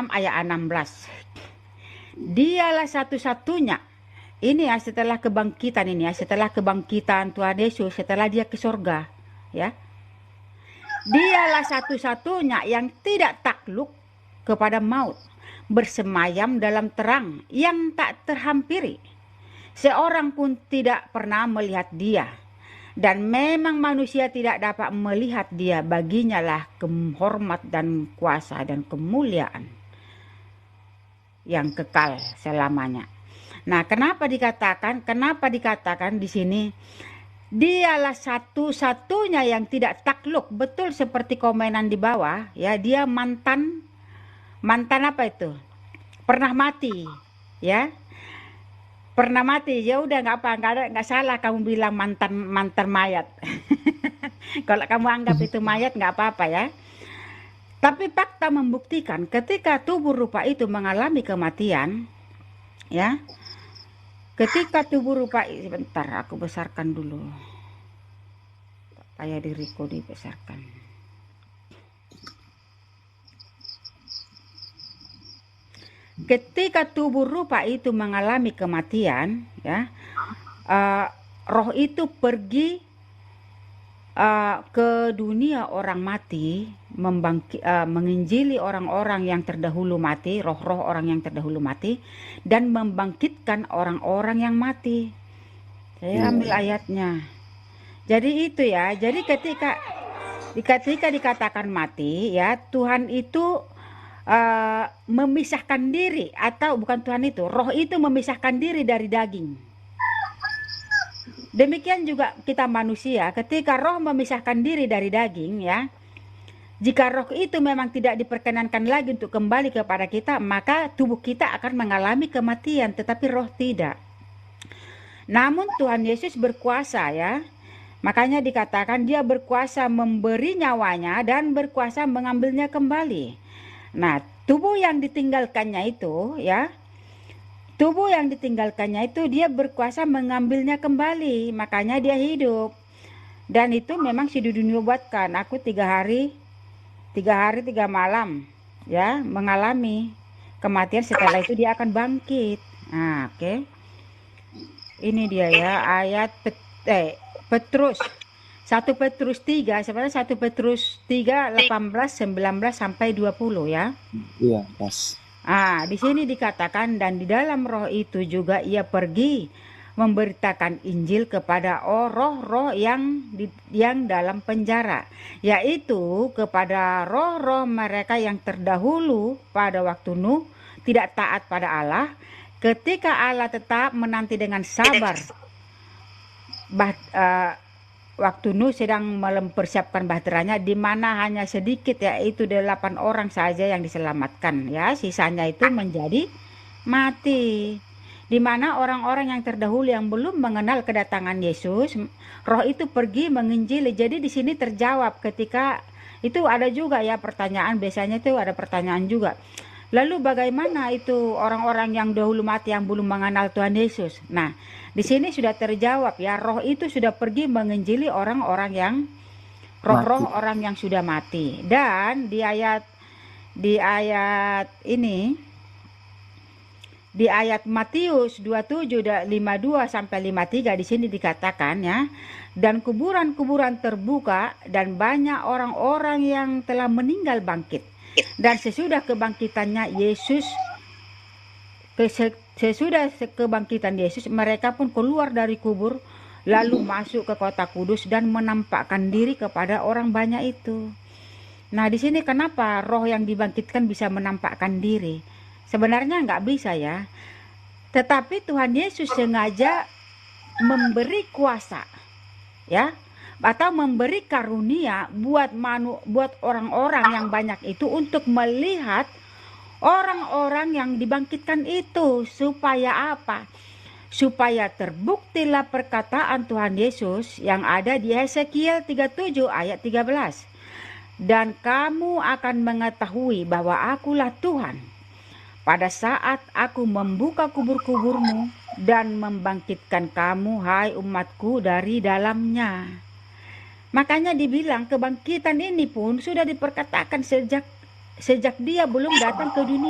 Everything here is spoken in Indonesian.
6 ayat 16. Dialah satu-satunya, ini ya setelah kebangkitan ini ya, setelah kebangkitan Tuhan Yesus, setelah dia ke surga ya. Dialah satu-satunya yang tidak takluk kepada maut, bersemayam dalam terang yang tak terhampiri. Seorang pun tidak pernah melihat dia, dan memang manusia tidak dapat melihat dia. Baginya lah kehormat dan kuasa dan kemuliaan yang kekal selamanya. Nah, kenapa dikatakan di sini dialah satu-satunya yang tidak takluk, betul seperti komenan di bawah ya. Dia mantan apa itu, pernah mati ya, pernah mati. Ya udah, nggak salah kamu bilang mantan mayat. Kalau kamu anggap itu mayat nggak apa-apa ya. Tapi fakta membuktikan ketika tubuh rupa itu mengalami kematian ya, ketika tubuh rupa, sebentar aku besarkan dulu supaya diriku dibesarkan. Ketika tubuh rupa itu mengalami kematian ya, roh itu pergi ke dunia orang mati, menginjili orang-orang yang terdahulu mati, roh-roh orang yang terdahulu mati, dan membangkitkan orang-orang yang mati. Saya ambil ayatnya. Jadi itu ya. Jadi ketika dikatakan mati ya, Tuhan itu memisahkan diri, atau bukan Tuhan itu, roh itu memisahkan diri dari daging. Demikian juga kita manusia, ketika roh memisahkan diri dari daging ya, jika roh itu memang tidak diperkenankan lagi untuk kembali kepada kita, maka tubuh kita akan mengalami kematian, tetapi roh tidak. Namun Tuhan Yesus berkuasa ya, makanya dikatakan dia berkuasa memberi nyawanya dan berkuasa mengambilnya kembali. Nah, tubuh yang ditinggalkannya itu ya, tubuh yang ditinggalkannya itu dia berkuasa mengambilnya kembali, makanya dia hidup. Dan itu memang sudah dinubuatkan, aku 3 hari 3 malam ya mengalami kematian, setelah itu dia akan bangkit. Nah, oke. Ini dia ya ayat Petrus 1 Petrus 3, sebenarnya 1 Petrus 3 18 19 sampai 20 ya. Iya, pas. Di sini dikatakan, dan di dalam roh itu juga ia pergi memberitakan Injil kepada roh-roh yang dalam penjara, yaitu kepada roh-roh mereka yang terdahulu pada waktu Nuh tidak taat pada Allah, ketika Allah tetap menanti dengan sabar waktu Nuh sedang mempersiapkan bahteranya, di mana hanya sedikit, yaitu 8 orang saja yang diselamatkan ya, sisanya itu menjadi mati. Di mana orang-orang yang terdahulu yang belum mengenal kedatangan Yesus, roh itu pergi menginjili. Jadi di sini terjawab ketika itu ada juga ya pertanyaan, biasanya itu ada pertanyaan juga. Lalu bagaimana itu orang-orang yang dahulu mati yang belum mengenal Tuhan Yesus? Nah, di sini sudah terjawab ya, roh itu sudah pergi menginjili orang-orang yang roh-roh orang yang sudah mati. Dan di ayat ini, di ayat Matius 27 52 sampai 53 di sini dikatakan ya, dan kuburan-kuburan terbuka dan banyak orang-orang yang telah meninggal bangkit. Dan sesudah kebangkitannya Yesus, sesudah kebangkitan Yesus, mereka pun keluar dari kubur, lalu masuk ke kota kudus dan menampakkan diri kepada orang banyak itu. Nah, di sini kenapa roh yang dibangkitkan bisa menampakkan diri? Sebenarnya nggak bisa ya. Tetapi Tuhan Yesus sengaja memberi kuasa ya, atau memberi karunia buat orang-orang yang banyak itu untuk melihat orang-orang yang dibangkitkan itu. Supaya apa? Supaya terbuktilah perkataan Tuhan Yesus yang ada di Hesekiel 37 ayat 13. Dan kamu akan mengetahui bahwa akulah Tuhan pada saat aku membuka kubur-kuburmu dan membangkitkan kamu, hai umatku, dari dalamnya. Makanya dibilang kebangkitan ini pun sudah diperkatakan sejak dia belum datang ke dunia.